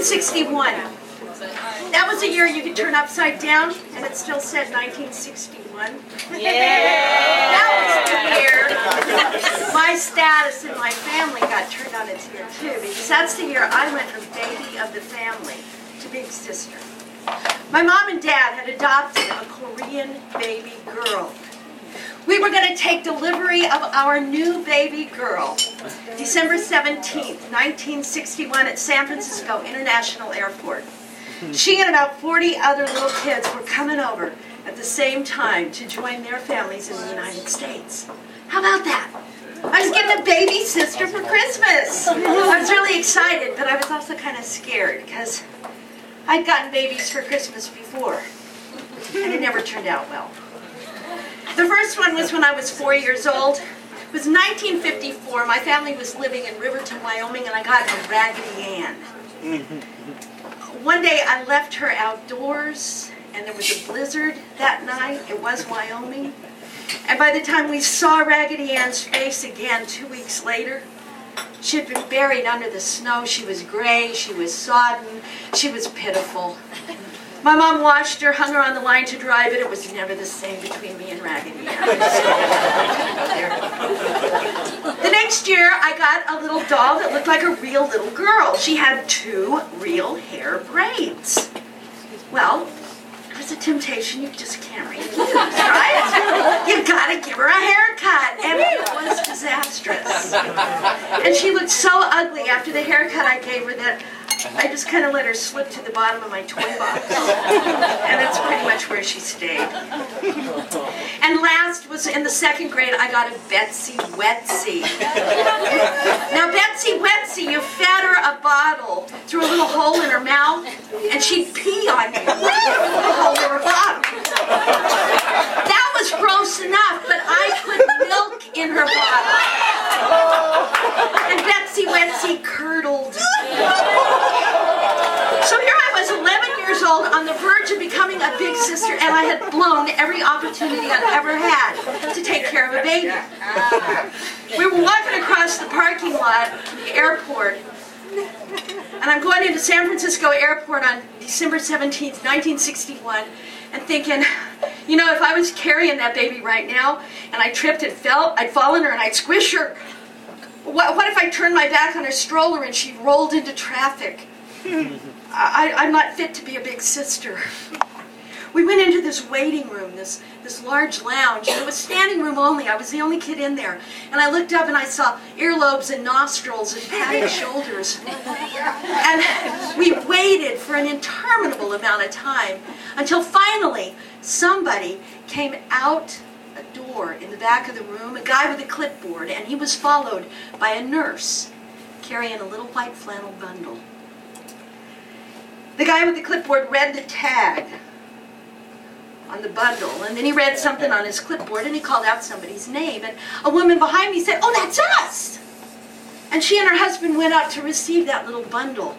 1961. That was a year you could turn upside down, and it still said 1961. Yeah! That was the year my status in my family got turned on its ear, too, because that's the year I went from baby of the family to big sister. My mom and dad had adopted a Korean baby girl. We were going to take delivery of our new baby girl, December 17th, 1961, at San Francisco International Airport. She and about 40 other little kids were coming over at the same time to join their families in the United States. How about that? I was getting a baby sister for Christmas. I was really excited, but I was also kind of scared because I'd gotten babies for Christmas before, and it never turned out well. The first one was when I was 4 years old. It was 1954. My family was living in Riverton, Wyoming, and I got a Raggedy Ann. One day I left her outdoors, and there was a blizzard that night. It was Wyoming. And by the time we saw Raggedy Ann's face again 2 weeks later, she had been buried under the snow. She was gray, she was sodden, she was pitiful. My mom washed her, hung her on the line to dry, but it was never the same between me and Raggedy Ann. The next year, I got a little doll that looked like a real little girl. She had 2 real hair braids. Well, it was a temptation you just can't refuse, right? You gotta give her a haircut, and it was disastrous. And she looked so ugly after the haircut I gave her that I just kind of let her slip to the bottom of my toy box. And that's pretty much where she stayed. And last was in the 2nd grade, I got a Betsy Wetsy. Now Betsy Wetsy, you fed her a bottle through a little hole in her mouth, and she'd pee on you through the hole in her bottle. That was gross enough, but I put milk in her bottle. And Betsy Wetsy curdled. So here I was, 11 years old, on the verge of becoming a big sister, and I had blown every opportunity I'd ever had to take care of a baby. We were walking across the parking lot of the airport, and I'm going into San Francisco Airport on December 17th, 1961, and thinking, you know, if I was carrying that baby right now, and I tripped and fell, I'd fall in her and I'd squish her. What if I turned my back on her stroller and she rolled into traffic? I'm not fit to be a big sister. We went into this waiting room, this large lounge, and it was standing room only. I was the only kid in there. And I looked up and I saw earlobes and nostrils and padded shoulders. And we waited for an interminable amount of time until finally somebody came out a door in the back of the room, a guy with a clipboard, and he was followed by a nurse carrying a little white flannel bundle. The guy with the clipboard read the tag on the bundle, and then he read something on his clipboard, and he called out somebody's name, and a woman behind me said, "Oh, that's us!" And she and her husband went up to receive that little bundle.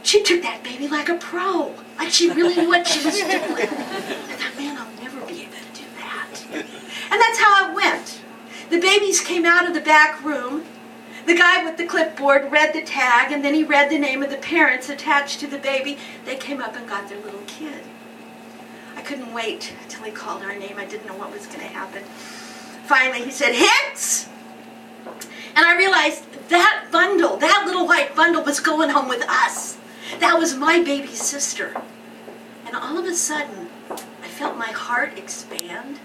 She took that baby like a pro, like she really knew what she was doing. I thought, man, I'll never be able to do that. And that's how it went. The babies came out of the back room. The guy with the clipboard read the tag, and then he read the name of the parents attached to the baby. They came up and got their little kid. I couldn't wait till he called our name. I didn't know what was going to happen. Finally, he said, "Hicks!" And I realized that bundle, that little white bundle, was going home with us. That was my baby sister. And all of a sudden, I felt my heart expand.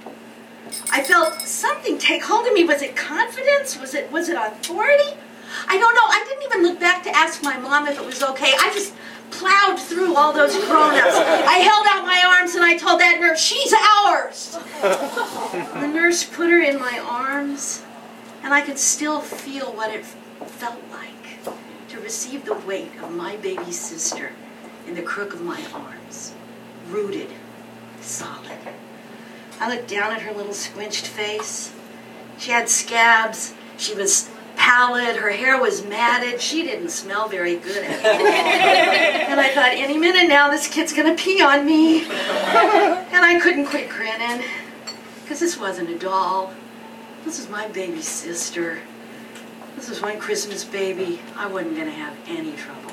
I felt something take hold of me. Was it confidence? Was it authority? I don't know. I didn't even look back to ask my mom if it was okay. I just plowed through all those grown-ups. I held out my arms and I told that nurse, "She's ours!" The nurse put her in my arms, and I could still feel what it felt like to receive the weight of my baby sister in the crook of my arms, rooted, solid. I looked down at her little squinched face. She had scabs. She was pallid. Her hair was matted. She didn't smell very good at all. And I thought, any minute now, this kid's going to pee on me. And I couldn't quit grinning, because this wasn't a doll. This was my baby sister. This was one Christmas baby I wasn't going to have any trouble